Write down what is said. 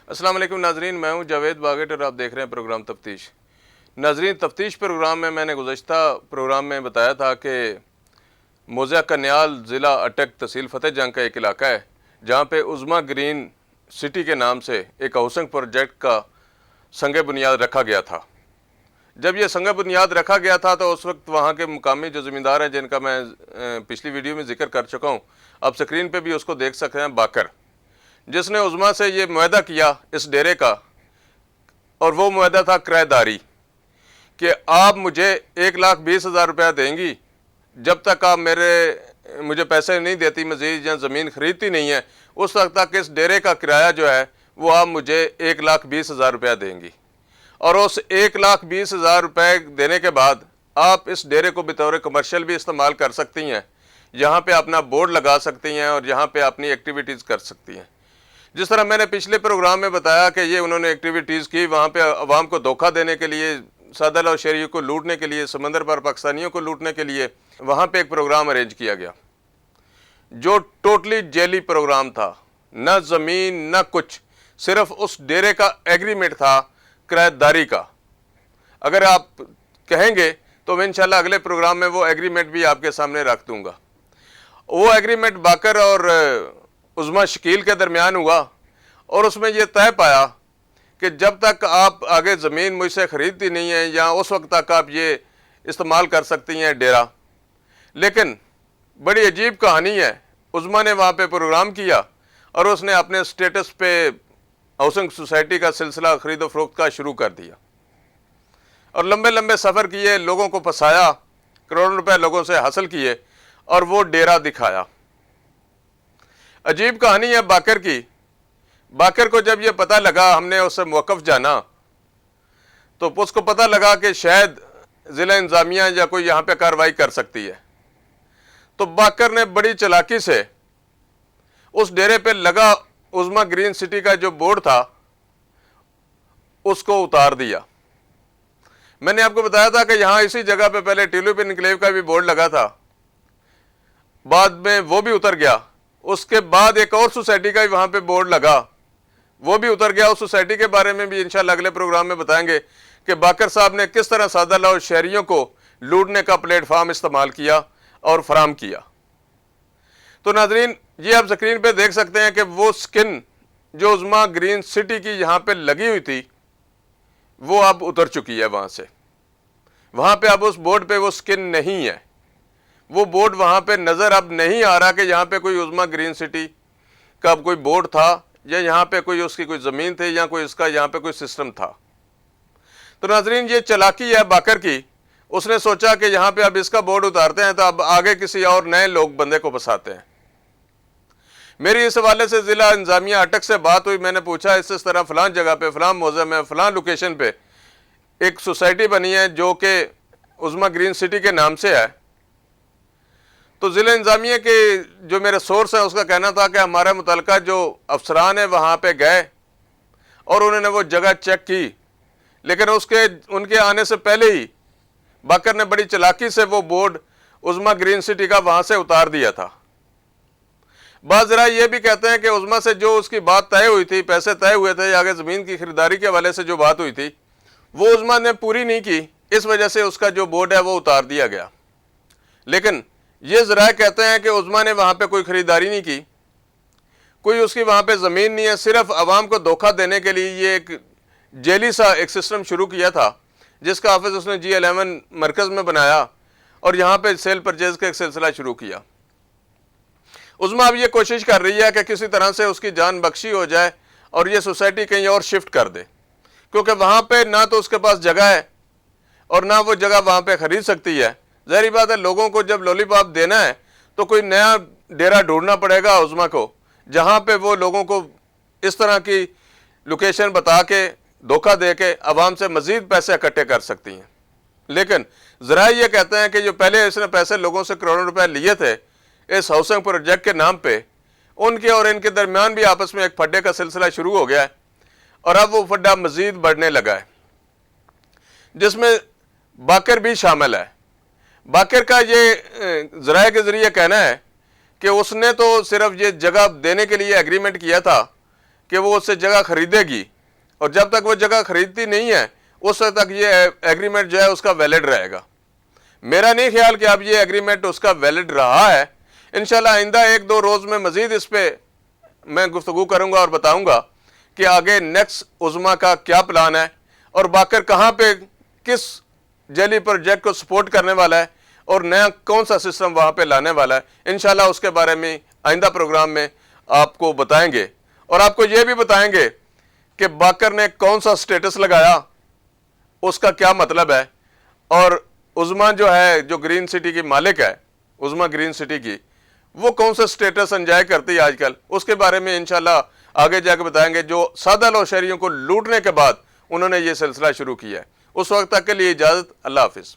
अस्सलाम वालेकुम नाजरीन, मैं हूं जावेद बागेट और आप देख रहे हैं प्रोग्राम तफ्तीश। नाजरीन, तफ्तीश प्रोग्राम में मैंने गुज़श्ता प्रोग्राम में बताया था कि मौज़ा कन्याल ज़िला अटक तहसील फ़तेह जंग का एक इलाका है जहां पे उज़्मा ग्रीन सिटी के नाम से एक हाउसिंग प्रोजेक्ट का संग बुनियाद रखा गया था। जब ये संग बुनियाद रखा गया था तो उस वक्त वहाँ के मुकामी जो ज़मींदार हैं, जिनका मैं पिछली वीडियो में जिक्र कर चुका हूँ, आप स्क्रीन पे भी उसको देख सकते हैं, बाकर, जिसने उज़्मा से ये मुआहदा किया इस डेरे का, और वो मुआहदा था किराएदारी, कि आप मुझे 1,20,000 रुपया देंगी जब तक आप मुझे पैसे नहीं देती मज़ीद या ज़मीन ख़रीदती नहीं है, उस वक्त तक इस डेरे का किराया जो है वो आप मुझे 1,20,000 रुपया देंगी। और उस 1,20,000 रुपये देने के बाद आप इस डेरे को बतौर कमर्शियल भी इस्तेमाल कर सकती हैं, यहाँ पे अपना बोर्ड लगा सकती हैं और यहाँ पे अपनी एक्टिविटीज़ कर सकती हैं। जिस तरह मैंने पिछले प्रोग्राम में बताया कि ये उन्होंने एक्टिविटीज़ की, वहाँ पे अवाम को धोखा देने के लिए, सादा और शहरियों को लूटने के लिए, समंदर पर पाकिस्तानियों को लूटने के लिए वहाँ पे एक प्रोग्राम अरेंज किया गया जो टोटली जेली प्रोग्राम था। न ज़मीन न कुछ, सिर्फ उस डेरे का एग्रीमेंट था किराएदारी का। अगर आप कहेंगे तो मैं इंशाल्लाह अगले प्रोग्राम में वो एग्रीमेंट भी आपके सामने रख दूँगा। वो एग्रीमेंट बाकर और उज़्मा शकील के दरमियान हुआ और उसमें यह तय पाया कि जब तक आप आगे ज़मीन मुझसे ख़रीदती नहीं है या उस वक्त तक आप ये इस्तेमाल कर सकती हैं डेरा। लेकिन बड़ी अजीब कहानी है, उज़्मा ने वहाँ पे प्रोग्राम किया और उसने अपने स्टेटस पे हाउसिंग सोसाइटी का सिलसिला ख़रीदो फ़रोख्त का शुरू कर दिया और लंबे लंबे सफ़र किए, लोगों को फंसाया, करोड़ों रुपए लोगों से हासिल किए और वो डेरा दिखाया। अजीब कहानी है बाकर की। बाकर को जब ये पता लगा, हमने उससे मौक़िफ़ जाना तो उसको पता लगा कि शायद ज़िला इंतज़ामिया या कोई यहाँ पे कार्रवाई कर सकती है, तो बाकर ने बड़ी चालाकी से उस डेरे पे लगा उज़्मा ग्रीन सिटी का जो बोर्ड था उसको उतार दिया। मैंने आपको बताया था कि यहाँ इसी जगह पे पहले टिलुप इनक्लेव का भी बोर्ड लगा था, बाद में वो भी उतर गया। उसके बाद एक और सोसाइटी का भी वहाँ पे बोर्ड लगा, वो भी उतर गया। उस सोसाइटी के बारे में भी इंशाल्लाह अगले प्रोग्राम में बताएंगे कि बाकर साहब ने किस तरह सादा और शहरियों को लूटने का प्लेटफॉर्म इस्तेमाल किया और फराम किया। तो नाजरीन, ये आप स्क्रीन पे देख सकते हैं कि वो स्किन जो उज़्मा ग्रीन सिटी की यहाँ पे लगी हुई थी वो अब उतर चुकी है वहाँ से। वहाँ पे अब उस बोर्ड पे वो स्किन नहीं है, वो बोर्ड वहाँ पे नज़र अब नहीं आ रहा कि यहाँ पे कोई उज़्मा ग्रीन सिटी का अब कोई बोर्ड था या यहाँ पे कोई उसकी कोई ज़मीन थी या कोई इसका यहाँ पे कोई सिस्टम था। तो नाजरीन, ये चालाकी है बाकर की। उसने सोचा कि यहाँ पे अब इसका बोर्ड उतारते हैं तो अब आगे किसी और नए लोग बंदे को फंसाते हैं। मेरी इस हवाले से ज़िला इंतज़ामिया अटक से बात हुई, मैंने पूछा इस तरह फ़लाँ जगह पे, फ़लाँ मौज़े में, फ़लाँ लोकेशन पे एक सोसाइटी बनी है जो कि उज़्मा ग्रीन सिटी के नाम से है। तो ज़िला इंतज़ामिया के जो मेरे सोर्स है उसका कहना था कि हमारा मुतल्लिका जो अफसरान है वहाँ पे गए और उन्होंने वो जगह चेक की, लेकिन उनके आने से पहले ही बाकर ने बड़ी चालाकी से वो बोर्ड उज़्मा ग्रीन सिटी का वहाँ से उतार दिया था। बाज़ ज़रा ये भी कहते हैं कि उज़्मा से जो उसकी बात तय हुई थी, पैसे तय हुए थे आगे ज़मीन की खरीदारी के हवाले से जो बात हुई थी वो उज़्मा ने पूरी नहीं की, इस वजह से उसका जो बोर्ड है वो उतार दिया गया। लेकिन ये ज़रा कहते हैं कि उज़्मा ने वहाँ पे कोई ख़रीदारी नहीं की, कोई उसकी वहाँ पे ज़मीन नहीं है, सिर्फ आवाम को धोखा देने के लिए ये एक जेली सा एक सिस्टम शुरू किया था जिसका ऑफिस उसने G11 मरकज़ में बनाया और यहाँ पे सेल परचेज़ का एक सिलसिला शुरू किया। उज़्मा अब ये कोशिश कर रही है कि किसी तरह से उसकी जान बख्शी हो जाए और ये सोसाइटी कहीं और शिफ्ट कर दे, क्योंकि वहाँ पे ना तो उसके पास जगह है और ना वो जगह वहाँ पे ख़रीद सकती है। ज़ाहिर बात है, लोगों को जब लॉलीपॉप देना है तो कोई नया डेरा ढूंढना पड़ेगा उज़्मा को, जहाँ पे वो लोगों को इस तरह की लोकेशन बता के, धोखा दे के आवाम से मज़ीद पैसे इकट्ठे कर सकती हैं। लेकिन ज़रा ये कहते हैं कि जो पहले इसने पैसे लोगों से करोड़ों रुपए लिए थे इस हाउसिंग प्रोजेक्ट के नाम पे, उनके और इनके दरमियान भी आपस में एक फड्डे का सिलसिला शुरू हो गया है और अब वो फड्डा मज़ीद बढ़ने लगा है, जिसमें बाकर भी शामिल है। बाकर का ये ज़राए के ज़रिए कहना है कि उसने तो सिर्फ ये जगह देने के लिए एग्रीमेंट किया था, कि वो उससे जगह खरीदेगी, और जब तक वो जगह खरीदती नहीं है उस वक्त तक ये एग्रीमेंट जो है उसका वैलिड रहेगा। मेरा नहीं ख्याल कि अब ये एग्रीमेंट उसका वैलिड रहा है। इंशाल्लाह आइंदा 1-2 रोज़ में मज़ीद इस पर मैं गुफ्तगू करूँगा और बताऊँगा कि आगे नेक्स्ट उज़्मा का क्या प्लान है और बाकर कहाँ पे किस जैली प्रोजेक्ट को सपोर्ट करने वाला है और नया कौन सा सिस्टम वहाँ पे लाने वाला है। इंशाल्लाह उसके बारे में आइंदा प्रोग्राम में आपको बताएंगे और आपको ये भी बताएंगे कि बाकर ने कौन सा स्टेटस लगाया, उसका क्या मतलब है, और उज़्मा जो है, जो ग्रीन सिटी की मालिक है, उज़्मा ग्रीन सिटी की, वो कौन सा स्टेटस एंजॉय करती है आजकल, उसके बारे में इंशाल्लाह आगे जाकर बताएंगे। जो सादा लो शहरियों को लूटने के बाद उन्होंने ये सिलसिला शुरू किया है। उस वक्त तक के लिए इजाज़त, अल्लाह हाफिज़।